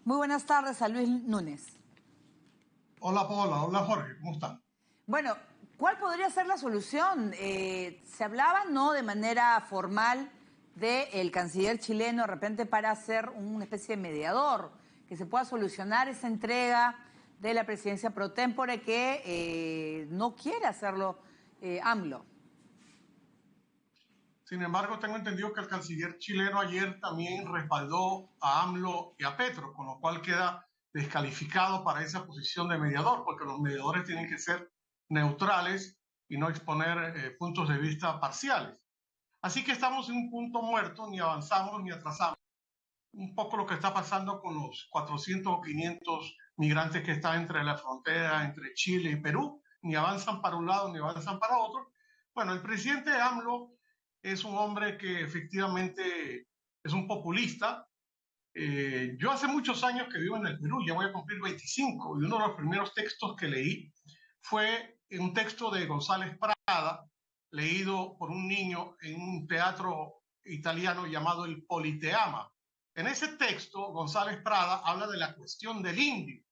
Muy buenas tardes a Luis Núñez. Hola Paola, hola Jorge, ¿cómo están? Bueno, ¿cuál podría ser la solución? Se hablaba, no de manera formal, del canciller chileno de repente para ser una especie de mediador, que se pueda solucionar esa entrega de la presidencia pro tempore que no quiere hacerlo AMLO. Sin embargo, tengo entendido que el canciller chileno ayer también respaldó a AMLO y a Petro, con lo cual queda descalificado para esa posición de mediador, porque los mediadores tienen que ser neutrales y no exponer puntos de vista parciales. Así que estamos en un punto muerto, ni avanzamos ni atrasamos. Un poco lo que está pasando con los 400 o 500 migrantes que están entre la frontera, entre Chile y Perú, ni avanzan para un lado ni avanzan para otro. Bueno, el presidente AMLO es un hombre que efectivamente es un populista. Yo hace muchos años que vivo en el Perú, ya voy a cumplir 25, y uno de los primeros textos que leí fue un texto de González Prada, leído por un niño en un teatro italiano llamado el Politeama. En ese texto, González Prada habla de la cuestión del indio.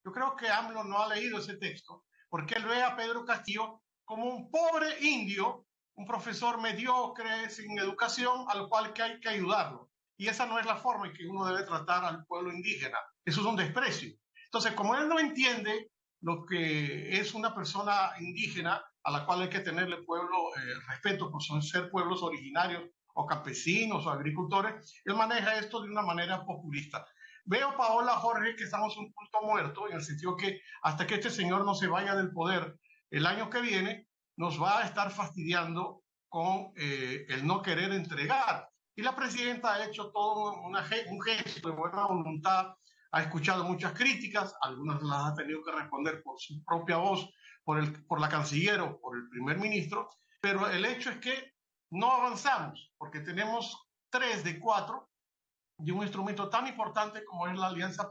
Yo creo que AMLO no ha leído ese texto porque él ve a Pedro Castillo como un pobre indio, un profesor mediocre, sin educación, al cual que hay que ayudarlo. Y esa no es la forma en que uno debe tratar al pueblo indígena. Eso es un desprecio. Entonces, como él no entiende lo que es una persona indígena a la cual hay que tenerle respeto por ser pueblos originarios o campesinos o agricultores, él maneja esto de una manera populista. Veo, Paola, Jorge, que estamos en un punto muerto, en el sentido que hasta que este señor no se vaya del poder el año que viene, nos va a estar fastidiando con el no querer entregar. Y la presidenta ha hecho todo un gesto de buena voluntad, ha escuchado muchas críticas, algunas las ha tenido que responder por su propia voz, por la canciller o por el primer ministro, pero el hecho es que no avanzamos, porque tenemos 3 de 4 de un instrumento tan importante como es la Alianza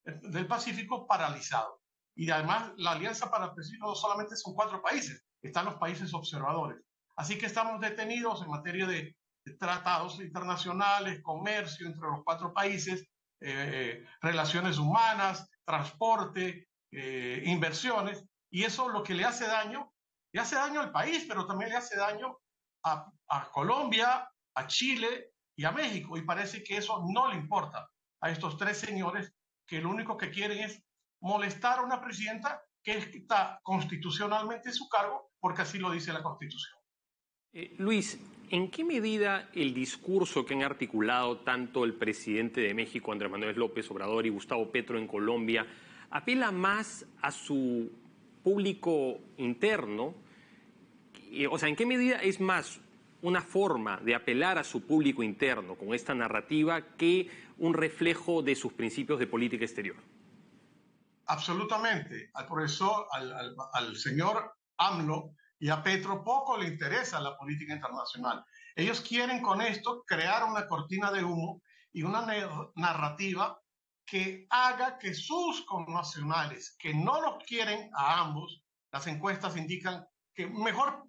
del Pacífico paralizado. Y además la Alianza para el Pacífico no solamente son 4 países, están los países observadores. Así que estamos detenidos en materia de tratados internacionales, comercio entre los 4 países, relaciones humanas, transporte, inversiones, y eso lo que le hace daño al país, pero también le hace daño a Colombia, a Chile y a México, y parece que eso no le importa a estos 3 señores que lo único que quieren es molestar a una presidenta que está constitucionalmente en su cargo, porque así lo dice la Constitución. Luis, ¿en qué medida el discurso que han articulado tanto el presidente de México, Andrés Manuel López Obrador, y Gustavo Petro en Colombia, apela más a su público interno? O sea, ¿en qué medida es más una forma de apelar a su público interno con esta narrativa que un reflejo de sus principios de política exterior? Absolutamente. Al profesor, al señor AMLO y a Petro poco le interesa la política internacional. Ellos quieren con esto crear una cortina de humo y una narrativa que haga que sus connacionales, que no los quieren a ambos, las encuestas indican que mejor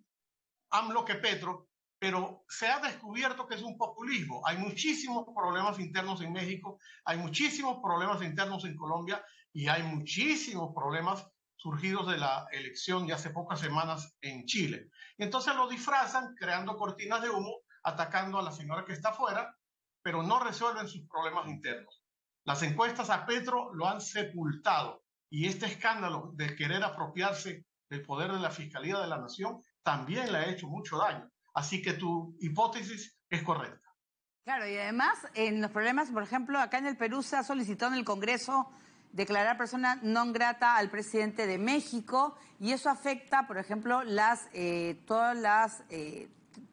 AMLO que Petro, pero se ha descubierto que es un populismo. Hay muchísimos problemas internos en México, hay muchísimos problemas internos en Colombia y hay muchísimos problemas surgidos de la elección de hace pocas semanas en Chile. Y entonces lo disfrazan creando cortinas de humo, atacando a la señora que está afuera, pero no resuelven sus problemas internos. Las encuestas a Petro lo han sepultado y este escándalo de querer apropiarse del poder de la Fiscalía de la Nación también le ha hecho mucho daño. Así que tu hipótesis es correcta. Claro, y además en los problemas, por ejemplo, acá en el Perú se ha solicitado en el Congreso declarar persona non grata al presidente de México y eso afecta, por ejemplo,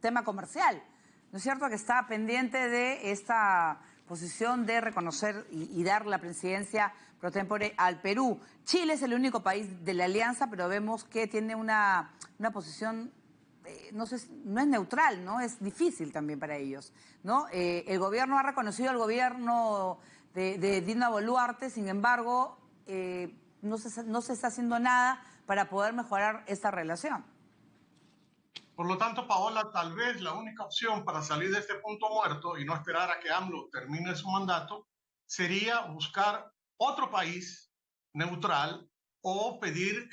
tema comercial. ¿No es cierto que está pendiente de esta posición de reconocer y dar la presidencia pro tempore al Perú? Chile es el único país de la alianza, pero vemos que tiene una posición no es neutral, ¿no? Es difícil también para ellos, ¿no? El gobierno ha reconocido al gobierno de Dina Boluarte, sin embargo, no se está haciendo nada para poder mejorar esta relación. Por lo tanto, Paola, tal vez la única opción para salir de este punto muerto y no esperar a que AMLO termine su mandato sería buscar otro país neutral o pedir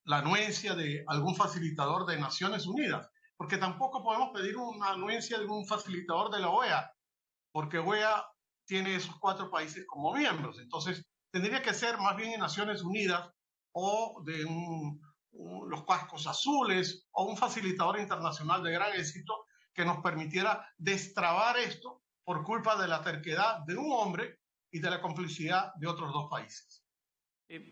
la anuencia de algún facilitador de Naciones Unidas, porque tampoco podemos pedir una anuencia de un facilitador de la OEA, porque OEA tiene esos 4 países como miembros. Entonces, tendría que ser más bien en Naciones Unidas o de los cascos azules o un facilitador internacional de gran éxito que nos permitiera destrabar esto por culpa de la terquedad de un hombre y de la complicidad de otros 2 países.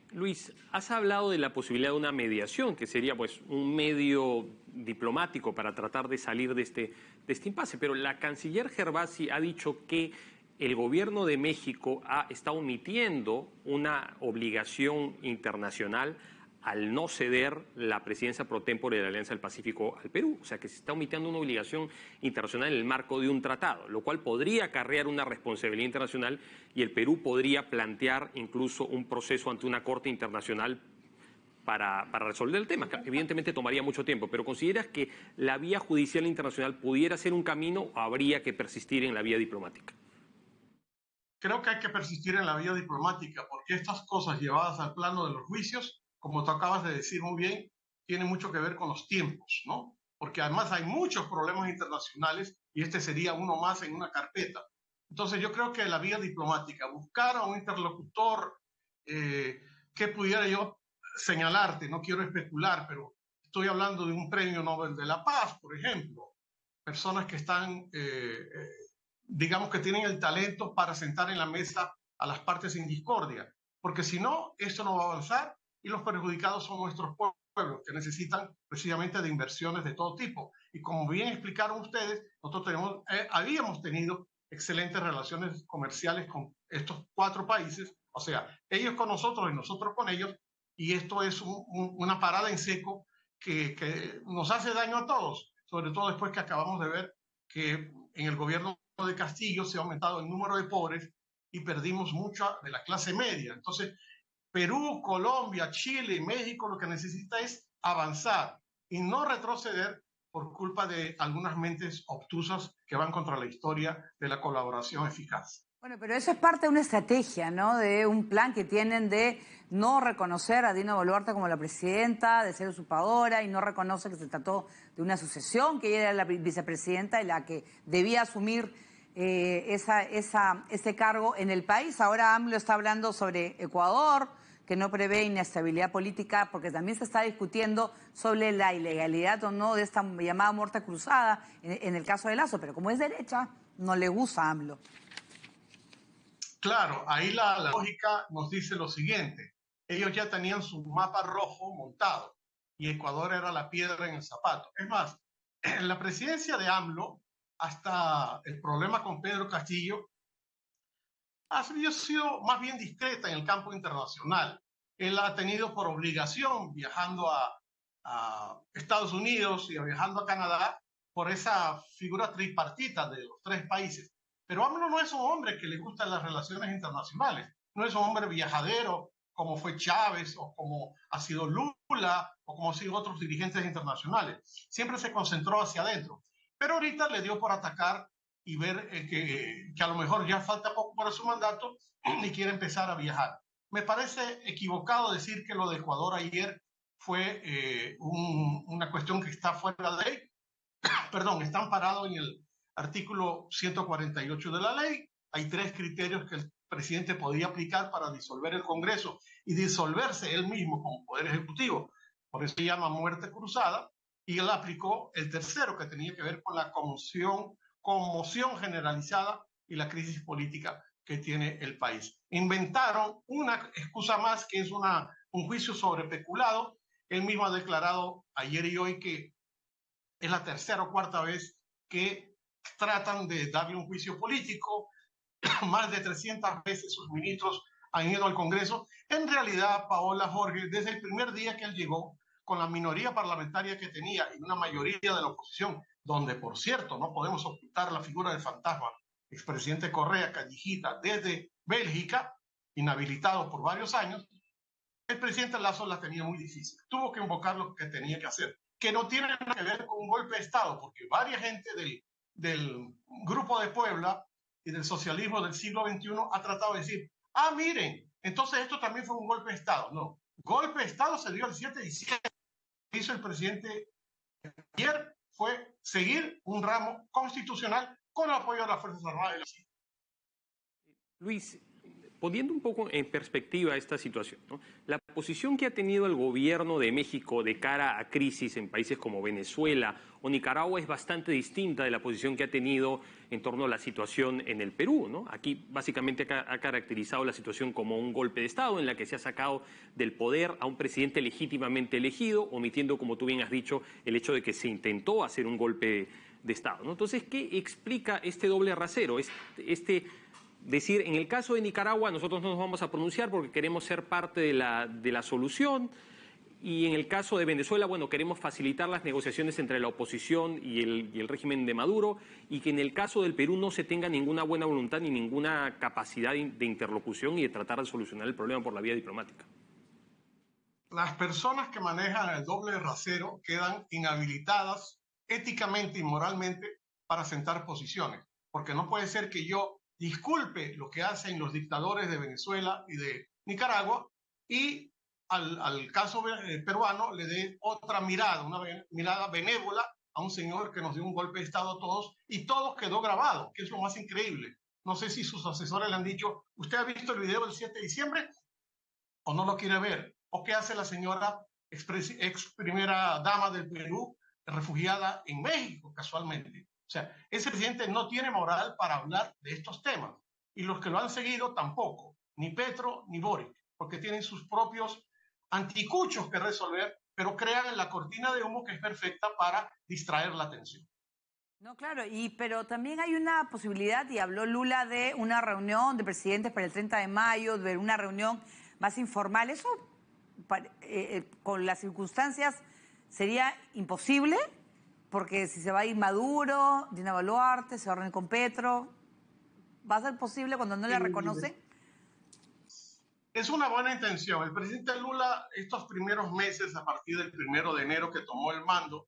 Luis, has hablado de la posibilidad de una mediación, que sería pues un medio diplomático para tratar de salir de este impasse, pero la canciller Gervasi ha dicho que el gobierno de México está omitiendo una obligación internacional al no ceder la presidencia pro tempore de la Alianza del Pacífico al Perú. O sea, que se está omitiendo una obligación internacional en el marco de un tratado, lo cual podría acarrear una responsabilidad internacional y el Perú podría plantear incluso un proceso ante una corte internacional para resolver el tema, que evidentemente tomaría mucho tiempo. Pero ¿consideras que la vía judicial internacional pudiera ser un camino o habría que persistir en la vía diplomática? Creo que hay que persistir en la vía diplomática, porque estas cosas llevadas al plano de los juicios, como tú acabas de decir muy bien, tienen mucho que ver con los tiempos, ¿no? Porque además hay muchos problemas internacionales y este sería uno más en una carpeta. Entonces yo creo que la vía diplomática, buscar a un interlocutor que pudiera yo señalarte, no quiero especular, pero estoy hablando de un premio Nobel de la Paz, por ejemplo, personas que están digamos que tienen el talento para sentar en la mesa a las partes en discordia, porque si no, esto no va a avanzar y los perjudicados son nuestros pueblos, que necesitan precisamente de inversiones de todo tipo. Y como bien explicaron ustedes, nosotros habíamos tenido excelentes relaciones comerciales con estos 4 países, o sea, ellos con nosotros y nosotros con ellos, y esto es una parada en seco que nos hace daño a todos, sobre todo después que acabamos de ver que en el gobierno de Castillo se ha aumentado el número de pobres y perdimos mucha de la clase media. Entonces, Perú, Colombia, Chile, México lo que necesita es avanzar y no retroceder por culpa de algunas mentes obtusas que van contra la historia de la colaboración eficaz. Bueno, pero eso es parte de una estrategia, ¿no? De un plan que tienen de no reconocer a Dina Boluarte como la presidenta, de ser usurpadora, y no reconoce que se trató de una sucesión, que ella era la vicepresidenta y la que debía asumir ese cargo en el país. Ahora AMLO está hablando sobre Ecuador, que no prevé inestabilidad política, porque también se está discutiendo sobre la ilegalidad o no de esta llamada muerte cruzada en el caso de Lazo, pero como es derecha, no le gusta a AMLO. Claro, ahí la lógica nos dice lo siguiente. Ellos ya tenían su mapa rojo montado y Ecuador era la piedra en el zapato. Es más, en la presidencia de AMLO, hasta el problema con Pedro Castillo, ha sido más bien discreta en el campo internacional. Él ha tenido por obligación, viajando a Estados Unidos y viajando a Canadá, por esa figura tripartita de los 3 países. Pero AMLO no es un hombre que le gustan las relaciones internacionales, no es un hombre viajadero como fue Chávez o como ha sido Lula o como han sido otros dirigentes internacionales. Siempre se concentró hacia adentro. Pero ahorita le dio por atacar y ver que a lo mejor ya falta poco para su mandato y quiere empezar a viajar. Me parece equivocado decir que lo de Ecuador ayer fue una cuestión que está fuera de ley. Perdón, está amparado en el artículo 148 de la ley. Hay 3 criterios que el presidente podía aplicar para disolver el Congreso y disolverse él mismo como Poder Ejecutivo. Por eso se llama muerte cruzada. Y él aplicó el tercero, que tenía que ver con la conmoción generalizada y la crisis política que tiene el país. Inventaron una excusa más, que es un juicio sobre peculado. Él mismo ha declarado ayer y hoy que es la 3ª o 4ª vez que tratan de darle un juicio político. Más de 300 veces sus ministros han ido al Congreso. En realidad, Paola Jorge, desde el primer día que él llegó, con la minoría parlamentaria que tenía y una mayoría de la oposición, donde, por cierto, no podemos ocultar la figura del fantasma, expresidente Correa Callejita, desde Bélgica, inhabilitado por varios años, el presidente Lazo la tenía muy difícil. Tuvo que invocar lo que tenía que hacer, que no tiene nada que ver con un golpe de Estado, porque varias gente del Grupo de Puebla y del socialismo del siglo XXI ha tratado de decir, miren, entonces esto también fue un golpe de Estado. No, golpe de Estado se dio el 7 de diciembre. Lo que hizo el presidente ayer fue seguir un ramo constitucional con el apoyo de las Fuerzas Armadas y la CIA. Luis, poniendo un poco en perspectiva esta situación, ¿no? La posición que ha tenido el gobierno de México de cara a crisis en países como Venezuela o Nicaragua es bastante distinta de la posición que ha tenido en torno a la situación en el Perú, ¿no? Aquí básicamente ha caracterizado la situación como un golpe de Estado en la que se ha sacado del poder a un presidente legítimamente elegido, omitiendo, como tú bien has dicho, el hecho de que se intentó hacer un golpe de Estado, ¿no? Entonces, ¿qué explica este doble rasero? Decir, en el caso de Nicaragua nosotros no nos vamos a pronunciar porque queremos ser parte de la solución, y en el caso de Venezuela, bueno, queremos facilitar las negociaciones entre la oposición y el régimen de Maduro, y que en el caso del Perú no se tenga ninguna buena voluntad ni ninguna capacidad de interlocución y de tratar de solucionar el problema por la vía diplomática. Las personas que manejan el doble rasero quedan inhabilitadas éticamente y moralmente para sentar posiciones, porque no puede ser que yo disculpe lo que hacen los dictadores de Venezuela y de Nicaragua y al caso peruano le dé otra mirada, una mirada benévola a un señor que nos dio un golpe de Estado a todos, y todo quedó grabado, que es lo más increíble. No sé si sus asesores le han dicho, ¿usted ha visto el video del 7 de diciembre o no lo quiere ver? ¿O qué hace la señora ex primera dama del Perú, refugiada en México, casualmente? O sea, ese presidente no tiene moral para hablar de estos temas. Y los que lo han seguido tampoco, ni Petro ni Boric, porque tienen sus propios anticuchos que resolver, pero crean la cortina de humo que es perfecta para distraer la atención. No, claro, pero también hay una posibilidad, y habló Lula de una reunión de presidentes para el 30 de mayo, de una reunión más informal. ¿Eso con las circunstancias sería imposible? Porque si se va a ir Maduro, Dina Boluarte, se va a reunir con Petro, ¿va a ser posible cuando no le reconoce? Es una buena intención. El presidente Lula, estos primeros meses, a partir del 1 de enero que tomó el mando,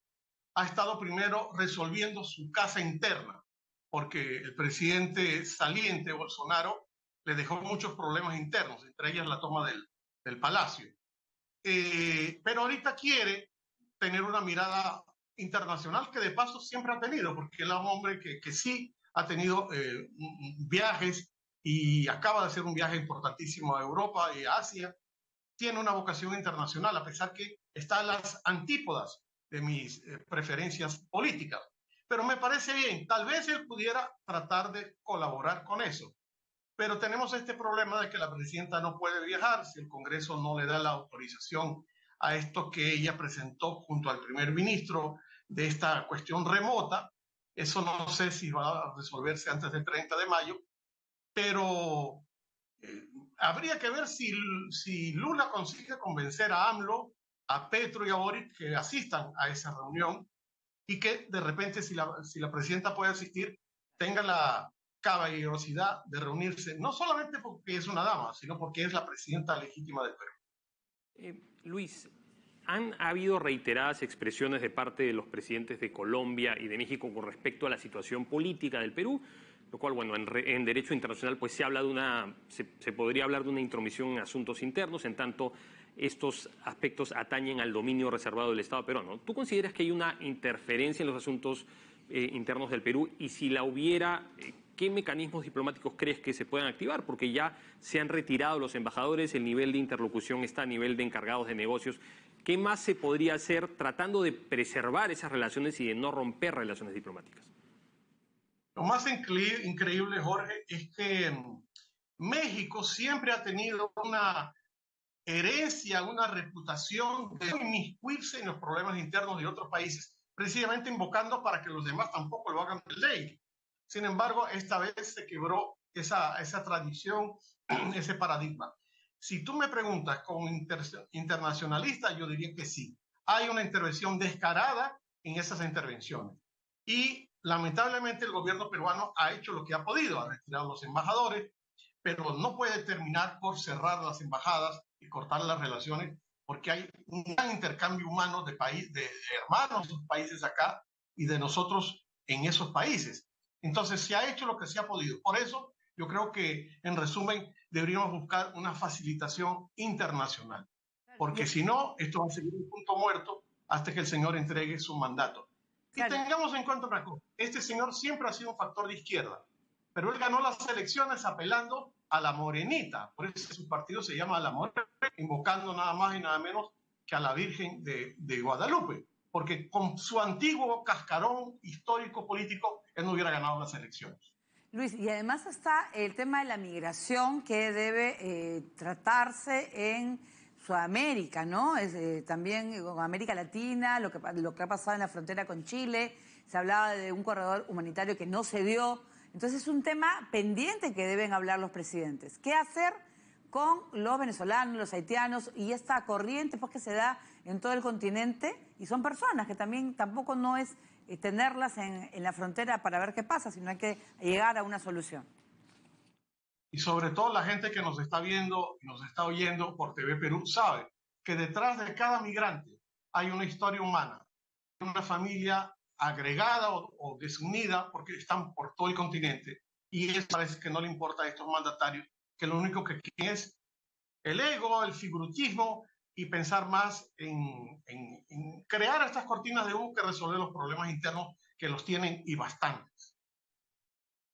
ha estado primero resolviendo su casa interna, porque el presidente saliente, Bolsonaro, le dejó muchos problemas internos, entre ellas la toma del palacio. Pero ahorita quiere tener una mirada internacional que de paso siempre ha tenido, porque él es un hombre que sí ha tenido viajes y acaba de hacer un viaje importantísimo a Europa y a Asia. Tiene una vocación internacional, a pesar que está a las antípodas de mis preferencias políticas. Pero me parece bien, tal vez él pudiera tratar de colaborar con eso. Pero tenemos este problema de que la presidenta no puede viajar si el Congreso no le da la autorización a esto que ella presentó junto al primer ministro de esta cuestión remota. Eso no sé si va a resolverse antes del 30 de mayo, pero habría que ver si Lula consigue convencer a AMLO, a Petro y a Boric que asistan a esa reunión, y que de repente si la presidenta puede asistir, tenga la caballerosidad de reunirse, no solamente porque es una dama, sino porque es la presidenta legítima del Perú. Luis, han habido reiteradas expresiones de parte de los presidentes de Colombia y de México con respecto a la situación política del Perú, lo cual, bueno, en derecho internacional pues se podría hablar de una intromisión en asuntos internos, en tanto estos aspectos atañen al dominio reservado del Estado peruano. ¿Tú consideras que hay una interferencia en los asuntos internos del Perú? Y si la hubiera, ¿qué mecanismos diplomáticos crees que se puedan activar? Porque ya se han retirado los embajadores, el nivel de interlocución está a nivel de encargados de negocios. ¿Qué más se podría hacer tratando de preservar esas relaciones y de no romper relaciones diplomáticas? Lo más increíble, Jorge, es que México siempre ha tenido una herencia, una reputación de inmiscuirse en los problemas internos de otros países, precisamente invocando para que los demás tampoco lo hagan de ley. Sin embargo, esta vez se quebró esa tradición, ese paradigma. Si tú me preguntas como internacionalista, yo diría que sí. Hay una intervención descarada en esas intervenciones. Y lamentablemente el gobierno peruano ha hecho lo que ha podido, ha retirado los embajadores, pero no puede terminar por cerrar las embajadas y cortar las relaciones, porque hay un gran intercambio humano de hermanos de esos países acá y de nosotros en esos países. Entonces se ha hecho lo que se ha podido. Por eso yo creo que, en resumen, deberíamos buscar una facilitación internacional, porque si no, esto va a seguir un punto muerto hasta que el señor entregue su mandato. Y tengamos en cuenta una cosa, este señor siempre ha sido un factor de izquierda, pero él ganó las elecciones apelando a la morenita, por eso su partido se llama La Morena, invocando nada más y nada menos que a la Virgen de Guadalupe, porque con su antiguo cascarón histórico político, él no hubiera ganado las elecciones. Luis, y además está el tema de la migración que debe tratarse en Sudamérica, ¿no? También en América Latina, lo que ha pasado en la frontera con Chile, se hablaba de un corredor humanitario que no se dio. Entonces es un tema pendiente que deben hablar los presidentes. ¿Qué hacer con los venezolanos, los haitianos y esta corriente pues, que se da en todo el continente? Y son personas que también tampoco no es tenerlas en la frontera para ver qué pasa, sino hay que llegar a una solución. Y sobre todo la gente que nos está viendo y nos está oyendo por TV Perú sabe que detrás de cada migrante hay una historia humana, una familia agregada o desunida porque están por todo el continente. Y eso parece que no le importa a estos mandatarios, que lo único que quieren es el ego, el figuritismo y pensar más en crear estas cortinas de humo que resolver los problemas internos que los tienen y bastantes.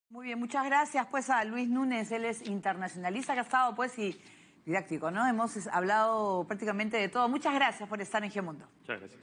Muy bien, muchas gracias pues a Luis Núñez, él es internacionalista que ha estado pues y didáctico, ¿no? Hemos hablado prácticamente de todo. Muchas gracias por estar en Geomundo. Muchas gracias.